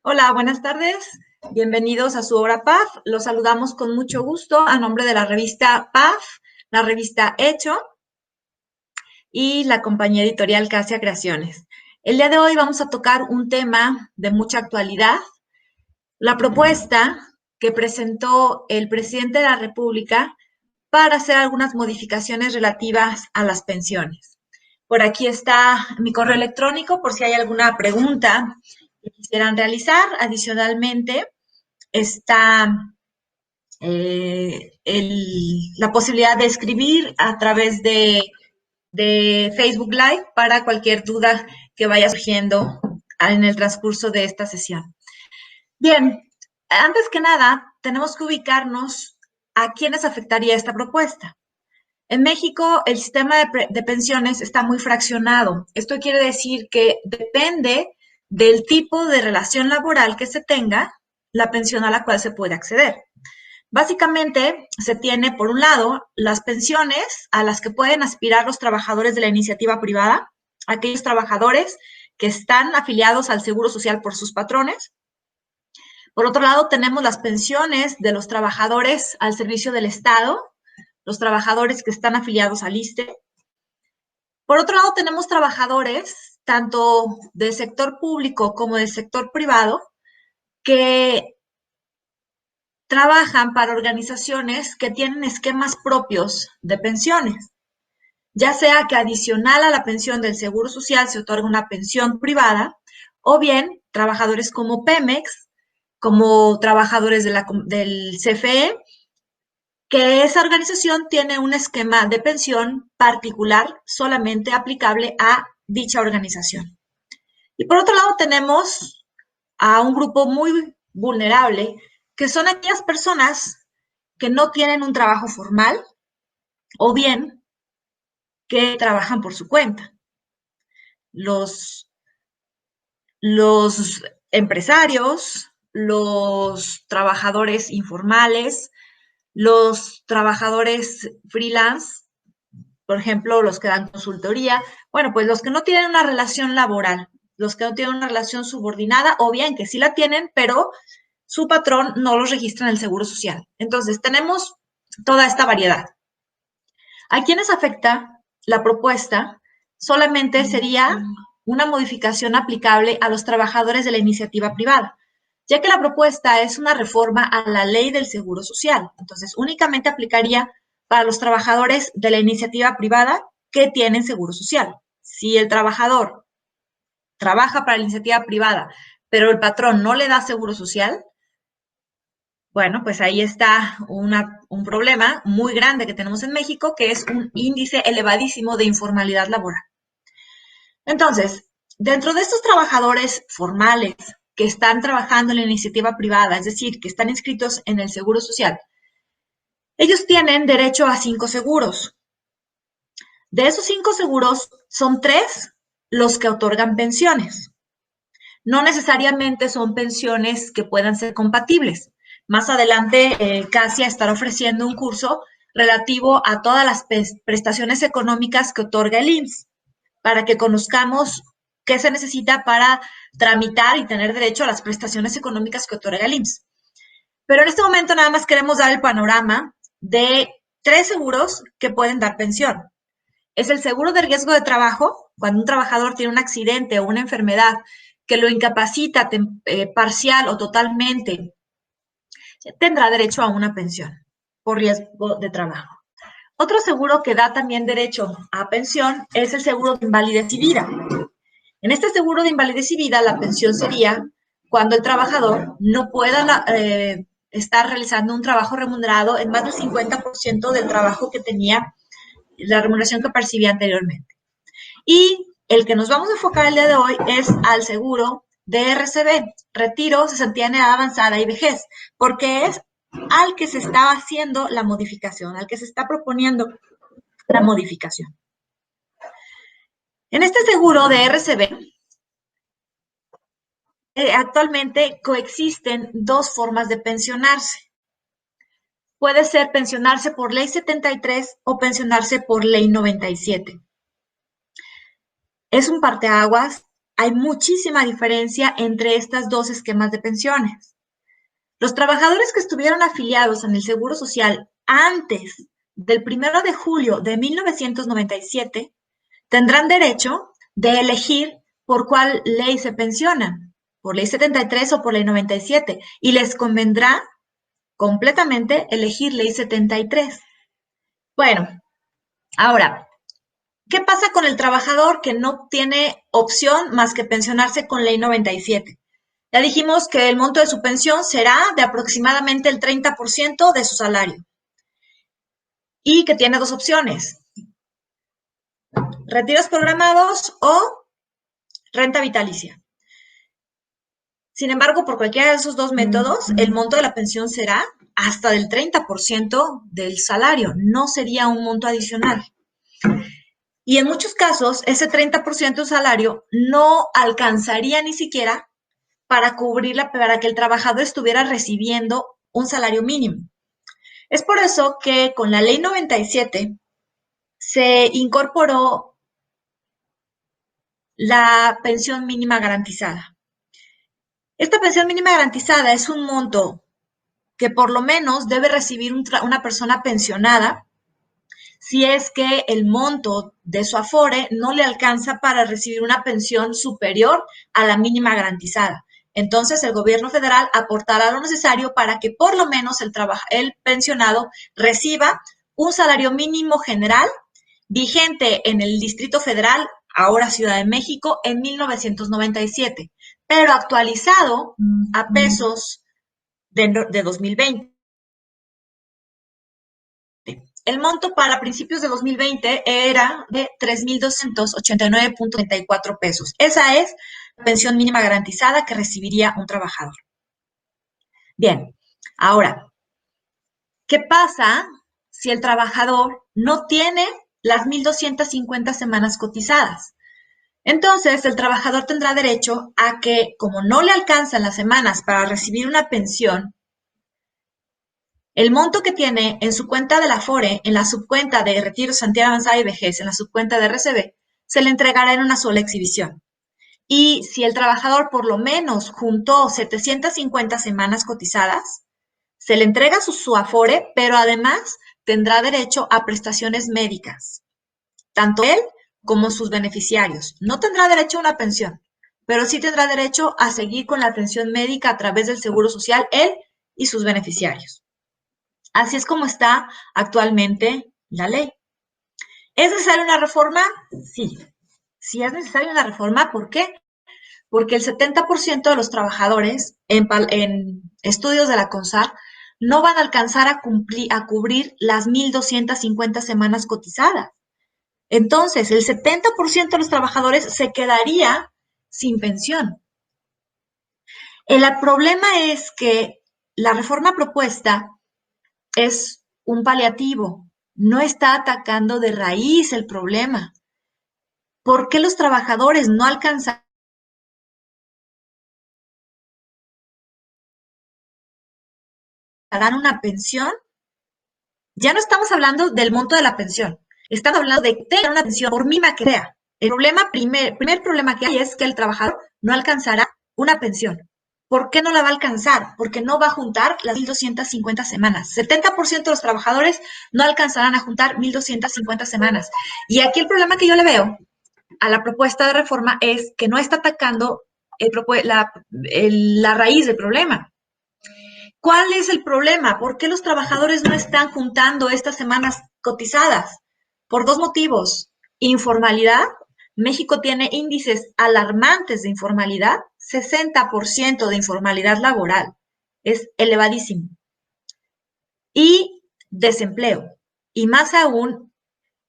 Hola, buenas tardes. Bienvenidos a su obra PAF. Los saludamos con mucho gusto a nombre de la revista PAF, la revista Hecho y la compañía editorial Casia Creaciones. El día de hoy vamos a tocar un tema de mucha actualidad, la propuesta que presentó el presidente de la República para hacer algunas modificaciones relativas a las pensiones. Por aquí está mi correo electrónico por si hay alguna pregunta que quisieran realizar. Adicionalmente, está la posibilidad de escribir a través de Facebook Live para cualquier duda que vaya surgiendo en el transcurso de esta sesión. Bien, antes que nada, tenemos que ubicarnos a quiénes afectaría esta propuesta. En México, el sistema de pensiones está muy fraccionado. Esto quiere decir que depende del tipo de relación laboral que se tenga, la pensión a la cual se puede acceder. Básicamente, se tiene, por un lado, las pensiones a las que pueden aspirar los trabajadores de la iniciativa privada, aquellos trabajadores que están afiliados al Seguro Social por sus patrones. Por otro lado, tenemos las pensiones de los trabajadores al servicio del Estado, los trabajadores que están afiliados al ISSSTE. Por otro lado, tenemos trabajadores, tanto del sector público como del sector privado, que trabajan para organizaciones que tienen esquemas propios de pensiones, ya sea que adicional a la pensión del Seguro Social se otorga una pensión privada, o bien trabajadores como Pemex, como trabajadores del CFE, que esa organización tiene un esquema de pensión particular solamente aplicable a dicha organización. Y por otro lado tenemos a un grupo muy vulnerable, que son aquellas personas que no tienen un trabajo formal o bien que trabajan por su cuenta. Los empresarios, los trabajadores informales, los trabajadores freelance, por ejemplo, los que dan consultoría, bueno, pues los que no tienen una relación laboral, los que no tienen una relación subordinada, o bien que sí la tienen, pero su patrón no los registra en el Seguro Social. Entonces, tenemos toda esta variedad. ¿A quiénes afecta la propuesta? Solamente sería una modificación aplicable a los trabajadores de la iniciativa privada, ya que la propuesta es una reforma a la ley del Seguro Social. Entonces, únicamente aplicaría para los trabajadores de la iniciativa privada que tienen Seguro Social. Si el trabajador trabaja para la iniciativa privada, pero el patrón no le da Seguro Social, bueno, pues ahí está un problema muy grande que tenemos en México, que es un índice elevadísimo de informalidad laboral. Entonces, dentro de estos trabajadores formales que están trabajando en la iniciativa privada, es decir, que están inscritos en el Seguro Social, ellos tienen derecho a 5 seguros. De esos 5 seguros, son 3 los que otorgan pensiones. No necesariamente son pensiones que puedan ser compatibles. Más adelante, Casia estará ofreciendo un curso relativo a todas las prestaciones económicas que otorga el IMSS, para que conozcamos qué se necesita para tramitar y tener derecho a las prestaciones económicas que otorga el IMSS. Pero en este momento nada más queremos dar el panorama de 3 seguros que pueden dar pensión. Es el seguro de riesgo de trabajo, cuando un trabajador tiene un accidente o una enfermedad que lo incapacita parcial o totalmente, tendrá derecho a una pensión por riesgo de trabajo. Otro seguro que da también derecho a pensión es el seguro de invalidez y vida. En este seguro de invalidez y vida, la pensión sería cuando el trabajador no pueda estar realizando un trabajo remunerado en más del 50% del trabajo que tenía, la remuneración que percibía anteriormente. Y el que nos vamos a enfocar el día de hoy es al seguro de RCB, retiro, cesantía en edad avanzada y vejez, porque es al que se está haciendo la modificación, al que se está proponiendo la modificación. En este seguro de RCB, actualmente coexisten 2 formas de pensionarse. Puede ser pensionarse por ley 73 o pensionarse por ley 97. Es un parteaguas hay muchísima diferencia entre estos dos esquemas de pensiones. Los trabajadores que estuvieron afiliados en el Seguro Social antes del 1 de julio de 1997 tendrán derecho de elegir por cuál ley se pensionan, por ley 73 o por ley 97, y les convendrá completamente elegir ley 73. Bueno, ahora, ¿qué pasa con el trabajador que no tiene opción más que pensionarse con ley 97? Ya dijimos que el monto de su pensión será de aproximadamente el 30% de su salario y que tiene dos opciones: retiros programados o renta vitalicia. Sin embargo, por cualquiera de esos dos métodos, el monto de la pensión será hasta del 30% del salario, no sería un monto adicional. Y en muchos casos, ese 30% del salario no alcanzaría ni siquiera para para que el trabajador estuviera recibiendo un salario mínimo. Es por eso que con la ley 97 se incorporó la pensión mínima garantizada. Esta pensión mínima garantizada es un monto que por lo menos debe recibir una persona pensionada si es que el monto de su afore no le alcanza para recibir una pensión superior a la mínima garantizada. Entonces, el gobierno federal aportará lo necesario para que por lo menos el pensionado reciba un salario mínimo general vigente en el Distrito Federal, ahora Ciudad de México, en 1997, pero actualizado a pesos de 2020. El monto para principios de 2020 era de 3,289.34 pesos. Esa es la pensión mínima garantizada que recibiría un trabajador. Bien, ahora, ¿qué pasa si el trabajador no tiene las 1,250 semanas cotizadas? Entonces, el trabajador tendrá derecho a que, como no le alcanzan las semanas para recibir una pensión, el monto que tiene en su cuenta de la Afore, en la subcuenta de Retiro, Sanidad Avanzada y Vejez, en la subcuenta de RCB, se le entregará en una sola exhibición. Y si el trabajador por lo menos juntó 750 semanas cotizadas, se le entrega su Afore, pero además tendrá derecho a prestaciones médicas, tanto él como sus beneficiarios. No tendrá derecho a una pensión, pero sí tendrá derecho a seguir con la atención médica a través del Seguro Social, él y sus beneficiarios. Así es como está actualmente la ley. ¿Es necesaria una reforma? Sí. Sí es necesaria una reforma. ¿Por qué? Porque el 70% de los trabajadores en estudios de la CONSAR no van a alcanzar a cubrir las 1,250 semanas cotizadas. Entonces, el 70% de los trabajadores se quedaría sin pensión. El problema es que la reforma propuesta es un paliativo, no está atacando de raíz el problema. ¿Por qué los trabajadores no alcanzarán una pensión? Ya no estamos hablando del monto de la pensión, estamos hablando de tener una pensión, por mínima que sea. El primer problema que hay es que el trabajador no alcanzará una pensión. ¿Por qué no la va a alcanzar? Porque no va a juntar las 1,250 semanas. 70% de los trabajadores no alcanzarán a juntar 1,250 semanas. Y aquí el problema que yo le veo a la propuesta de reforma es que no está atacando la raíz del problema. ¿Cuál es el problema? ¿Por qué los trabajadores no están juntando estas semanas cotizadas? Por dos motivos. Informalidad. México tiene índices alarmantes de informalidad, 60% de informalidad laboral. Es elevadísimo. Y desempleo. Y más aún,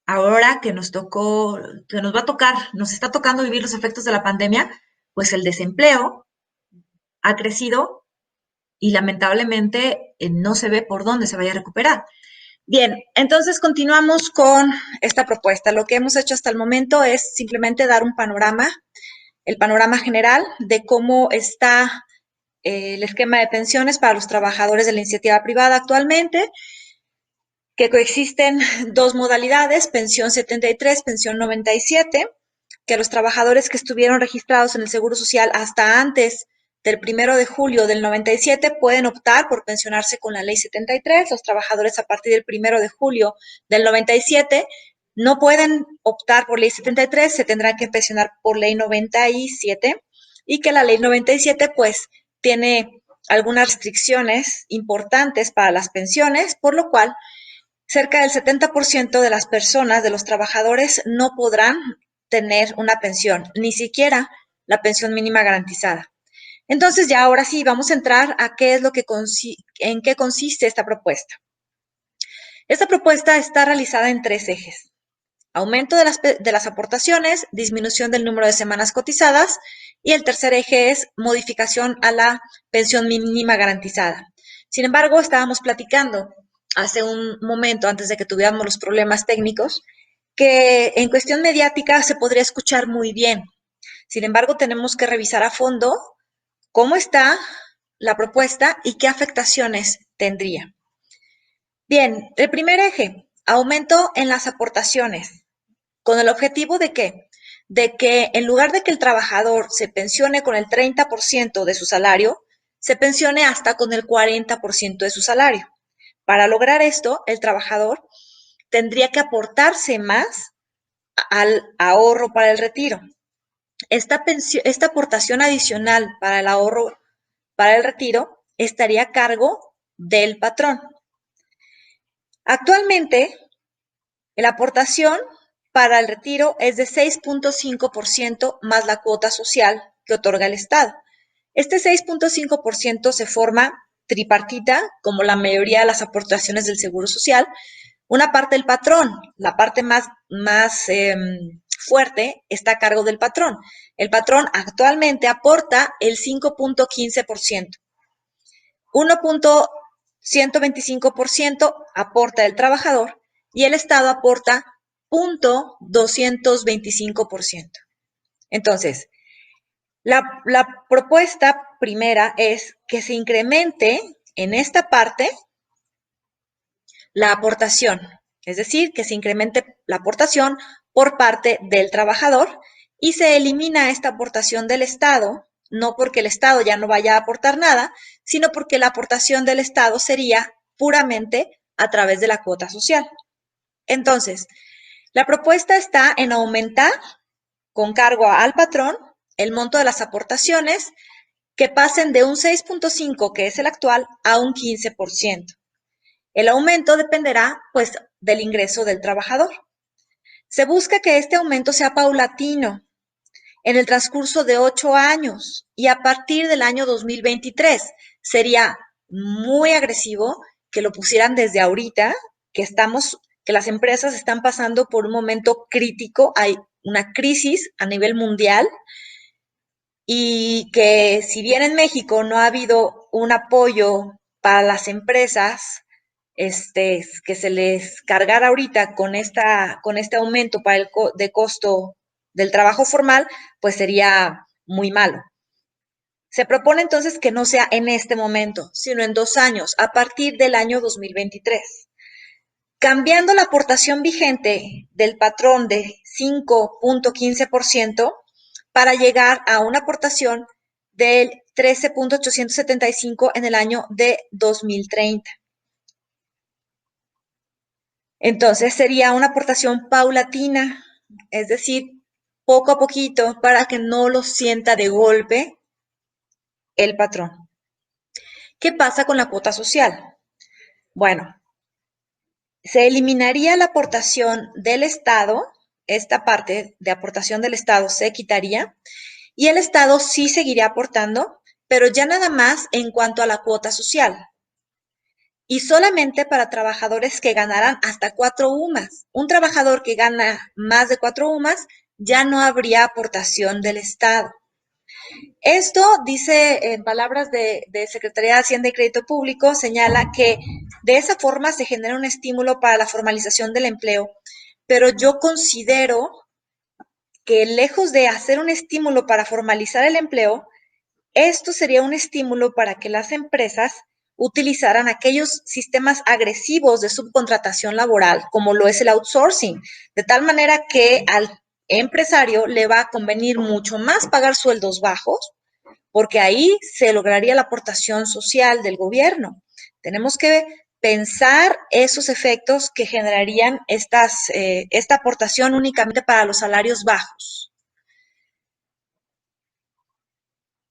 ahora que nos está tocando vivir los efectos de la pandemia, pues el desempleo ha crecido y lamentablemente no se ve por dónde se vaya a recuperar. Bien, entonces continuamos con esta propuesta. Lo que hemos hecho hasta el momento es simplemente dar un panorama, el panorama general de cómo está el esquema de pensiones para los trabajadores de la iniciativa privada actualmente, que coexisten dos modalidades, pensión 73, pensión 97. que los trabajadores que estuvieron registrados en el Seguro Social hasta antes del 1 de julio del 97 pueden optar por pensionarse con la Ley 73. Los trabajadores a partir del 1 de julio del 97 no pueden optar por Ley 73, se tendrán que pensionar por Ley 97, y que la Ley 97 pues tiene algunas restricciones importantes para las pensiones, por lo cual cerca del 70% de las personas, de los trabajadores, no podrán tener una pensión, ni siquiera la pensión mínima garantizada. Entonces, ya ahora sí, vamos a entrar a qué es lo que en qué consiste esta propuesta. Esta propuesta está realizada en 3 ejes. Aumento de las aportaciones, disminución del número de semanas cotizadas, y el tercer eje es modificación a la pensión mínima garantizada. Sin embargo, estábamos platicando hace un momento, antes de que tuviéramos los problemas técnicos, que en cuestión mediática se podría escuchar muy bien. Sin embargo, tenemos que revisar a fondo cómo está la propuesta y qué afectaciones tendría. Bien, el primer eje, aumento en las aportaciones, con el objetivo de ¿qué? De que en lugar de que el trabajador se pensione con el 30% de su salario, se pensione hasta con el 40% de su salario. Para lograr esto, el trabajador tendría que aportarse más al ahorro para el retiro. Esta aportación adicional para el ahorro para el retiro estaría a cargo del patrón. Actualmente, la aportación para el retiro es de 6.5% más la cuota social que otorga el Estado. Este 6.5% se forma tripartita, como la mayoría de las aportaciones del Seguro Social. Una parte del patrón, la parte más fuerte está a cargo del patrón. El patrón actualmente aporta el 5.15%. 1.125% aporta el trabajador y el Estado aporta 0.225%. Entonces, la propuesta primera es que se incremente en esta parte la aportación, es decir, que se incremente la aportación por parte del trabajador y se elimina esta aportación del Estado, no porque el Estado ya no vaya a aportar nada, sino porque la aportación del Estado sería puramente a través de la cuota social. Entonces, la propuesta está en aumentar con cargo al patrón el monto de las aportaciones que pasen de un 6.5, que es el actual, a un 15%. El aumento dependerá, pues, del ingreso del trabajador. Se busca que este aumento sea paulatino en el transcurso de 8 años y a partir del año 2023. Sería muy agresivo que lo pusieran desde ahorita, que las empresas están pasando por un momento crítico, hay una crisis a nivel mundial y que si bien en México no ha habido un apoyo para las empresas, que se les cargara ahorita con este aumento de costo del trabajo formal, pues sería muy malo. Se propone entonces que no sea en este momento, sino en 2 años, a partir del año 2023. Cambiando la aportación vigente del patrón de 5.15% para llegar a una aportación del 13.875 en el año de 2030. Entonces sería una aportación paulatina, es decir, poco a poquito para que no lo sienta de golpe el patrón. ¿Qué pasa con la cuota social? Bueno, se eliminaría la aportación del Estado, esta parte de aportación del Estado se quitaría y el Estado sí seguiría aportando, pero ya nada más en cuanto a la cuota social. Y solamente para trabajadores que ganaran hasta 4 UMAS. Un trabajador que gana más de 4 UMAS ya no habría aportación del Estado. Esto dice en palabras de Secretaría de Hacienda y Crédito Público, señala que de esa forma se genera un estímulo para la formalización del empleo, pero yo considero que lejos de hacer un estímulo para formalizar el empleo, esto sería un estímulo para que las empresas utilizaran aquellos sistemas agresivos de subcontratación laboral, como lo es el outsourcing, de tal manera que al empresario le va a convenir mucho más pagar sueldos bajos, porque ahí se lograría la aportación social del gobierno. Tenemos que pensar esos efectos que generarían esta aportación únicamente para los salarios bajos.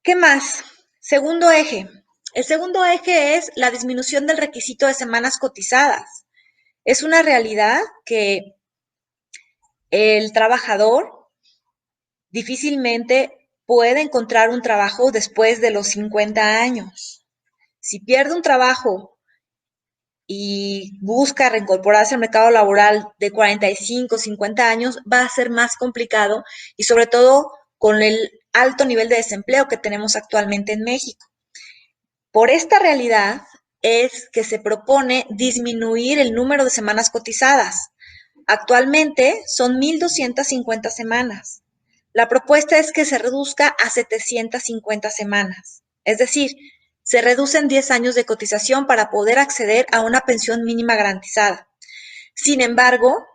¿Qué más? Segundo eje. El segundo eje es la disminución del requisito de semanas cotizadas. Es una realidad que el trabajador difícilmente puede encontrar un trabajo después de los 50 años. Si pierde un trabajo y busca reincorporarse al mercado laboral de 45, 50 años, va a ser más complicado y sobre todo con el alto nivel de desempleo que tenemos actualmente en México. Por esta realidad es que se propone disminuir el número de semanas cotizadas. Actualmente son 1,250 semanas. La propuesta es que se reduzca a 750 semanas. Es decir, se reducen 10 años de cotización para poder acceder a una pensión mínima garantizada. Sin embargo,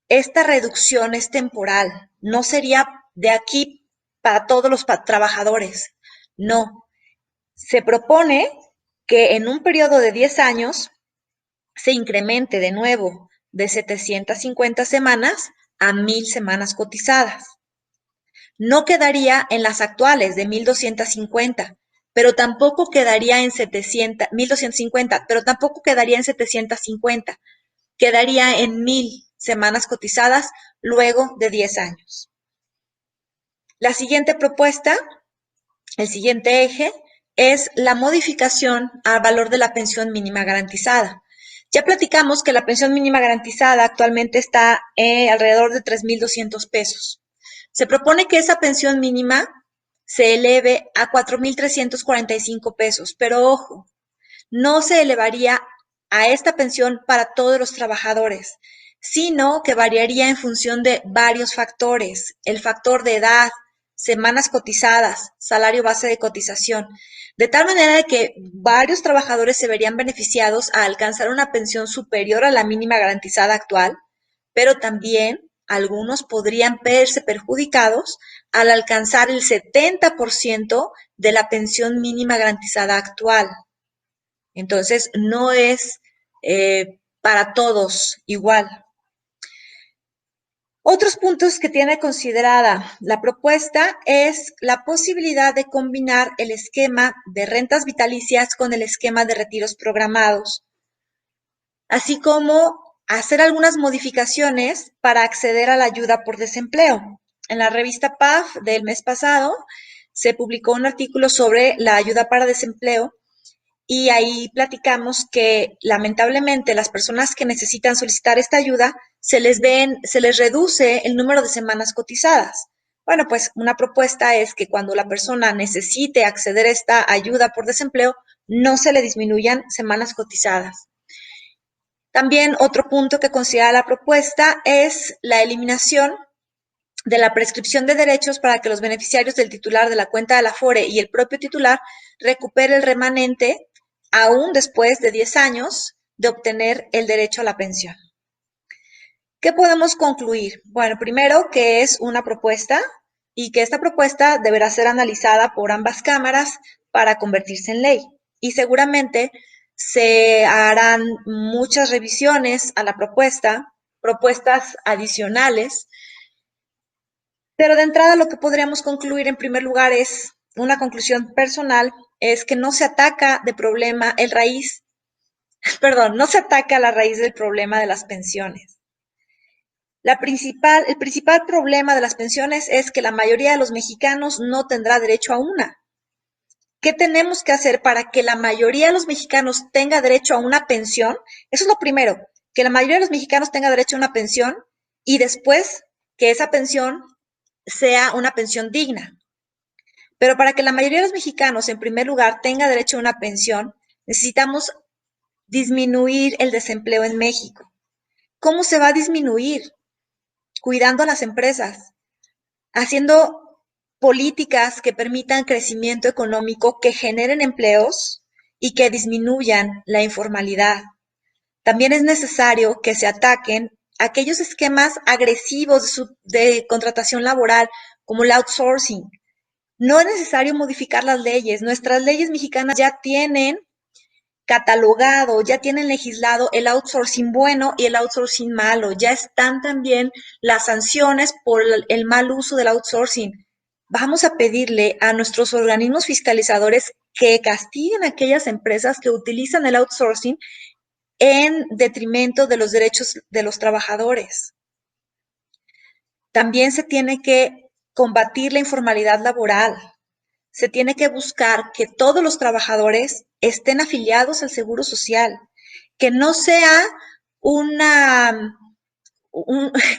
esta reducción es temporal, no sería de aquí para todos los trabajadores. No, se propone que en un periodo de 10 años se incremente de nuevo de 750 semanas a 1,000 semanas cotizadas. No quedaría en las actuales de 1,250, pero tampoco quedaría en 1,250, pero tampoco quedaría en 750. Quedaría en 1,000 semanas cotizadas luego de 10 años. La siguiente propuesta, el siguiente eje, es la modificación al valor de la pensión mínima garantizada. Ya platicamos que la pensión mínima garantizada actualmente está alrededor de 3,200 pesos. Se propone que esa pensión mínima se eleve a 4,345 pesos, pero ojo, no se elevaría a esta pensión para todos los trabajadores, sino que variaría en función de varios factores, el factor de edad, semanas cotizadas, salario base de cotización, de tal manera de que varios trabajadores se verían beneficiados a alcanzar una pensión superior a la mínima garantizada actual, pero también algunos podrían verse perjudicados al alcanzar el 70% de la pensión mínima garantizada actual. Entonces, no es para todos igual. Otros puntos que tiene considerada la propuesta es la posibilidad de combinar el esquema de rentas vitalicias con el esquema de retiros programados, así como hacer algunas modificaciones para acceder a la ayuda por desempleo. En la revista PAF del mes pasado se publicó un artículo sobre la ayuda para desempleo y ahí platicamos que lamentablemente las personas que necesitan solicitar esta ayuda se les reduce el número de semanas cotizadas. Bueno, pues una propuesta es que cuando la persona necesite acceder a esta ayuda por desempleo, no se le disminuyan semanas cotizadas. También otro punto que considera la propuesta es la eliminación de la prescripción de derechos para que los beneficiarios del titular de la cuenta de la Afore y el propio titular recupere el remanente aún después de 10 años de obtener el derecho a la pensión. ¿Qué podemos concluir? Bueno, primero que es una propuesta y que esta propuesta deberá ser analizada por ambas cámaras para convertirse en ley. Y seguramente se harán muchas revisiones a la propuesta, propuestas adicionales, pero de entrada lo que podríamos concluir en primer lugar es una conclusión personal, es que no se ataca de problema no se ataca la raíz del problema de las pensiones. El principal problema de las pensiones es que la mayoría de los mexicanos no tendrá derecho a una. ¿Qué tenemos que hacer para que la mayoría de los mexicanos tenga derecho a una pensión? Eso es lo primero, que la mayoría de los mexicanos tenga derecho a una pensión y después que esa pensión sea una pensión digna. Pero para que la mayoría de los mexicanos, en primer lugar, tenga derecho a una pensión, necesitamos disminuir el desempleo en México. ¿Cómo se va a disminuir? Cuidando a las empresas, haciendo políticas que permitan crecimiento económico, que generen empleos y que disminuyan la informalidad. También es necesario que se ataquen aquellos esquemas agresivos de contratación laboral, como el outsourcing. No es necesario modificar las leyes. Nuestras leyes mexicanas ya tienen catalogado, ya tienen legislado el outsourcing bueno y el outsourcing malo. Ya están también las sanciones por el mal uso del outsourcing. Vamos a pedirle a nuestros organismos fiscalizadores que castiguen a aquellas empresas que utilizan el outsourcing en detrimento de los derechos de los trabajadores. También se tiene que combatir la informalidad laboral. Se tiene que buscar que todos los trabajadores estén afiliados al Seguro Social, que no sea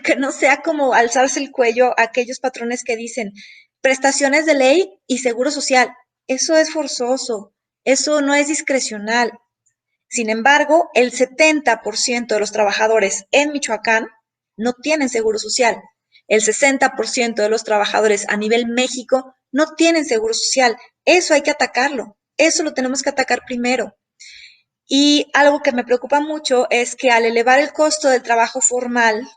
que no sea como alzarse el cuello a aquellos patrones que dicen prestaciones de ley y Seguro Social. Eso es forzoso, eso no es discrecional. Sin embargo, el 70% de los trabajadores en Michoacán no tienen Seguro Social. El 60% de los trabajadores a nivel México no tienen Seguro Social. Eso hay que atacarlo. Eso lo tenemos que atacar primero. Y algo que me preocupa mucho es que al elevar el costo del trabajo formal,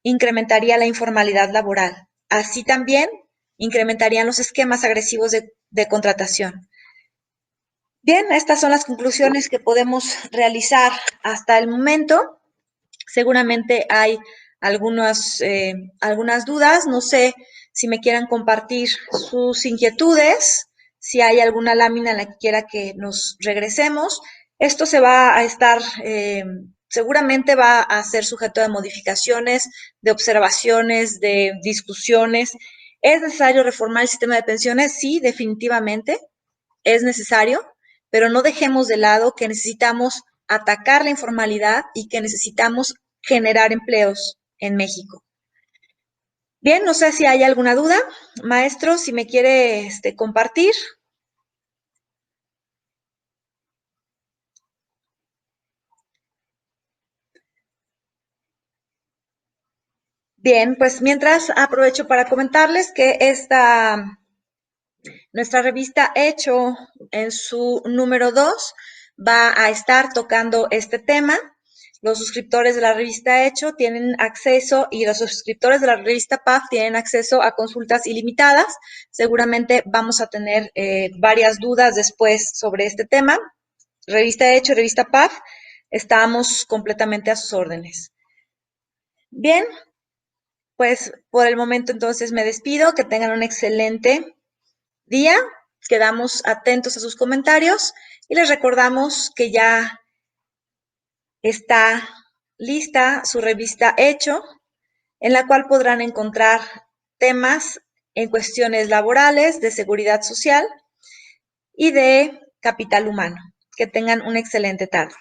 incrementaría la informalidad laboral. Así también incrementarían los esquemas agresivos de contratación. Bien, estas son las conclusiones que podemos realizar hasta el momento. Seguramente hay algunas dudas. No sé si me quieran compartir sus inquietudes, si hay alguna lámina en la que quiera que nos regresemos. Esto se va a estar, seguramente va a ser sujeto de modificaciones, de observaciones, de discusiones. ¿Es necesario reformar el sistema de pensiones? Sí, definitivamente es necesario, pero no dejemos de lado que necesitamos atacar la informalidad y que necesitamos generar empleos en México. Bien, no sé si hay alguna duda. Maestro, si me quiere compartir. Bien, pues mientras aprovecho para comentarles que nuestra revista Hecho, en su número 2, va a estar tocando este tema. Los suscriptores de la revista Hecho tienen acceso y los suscriptores de la revista PAF tienen acceso a consultas ilimitadas. Seguramente vamos a tener varias dudas después sobre este tema. Revista Hecho, revista PAF, estamos completamente a sus órdenes. Bien, pues por el momento entonces me despido. Que tengan un excelente día. Quedamos atentos a sus comentarios y les recordamos que ya está lista su revista Hecho, en la cual podrán encontrar temas en cuestiones laborales, de seguridad social y de capital humano. Que tengan una excelente tarde.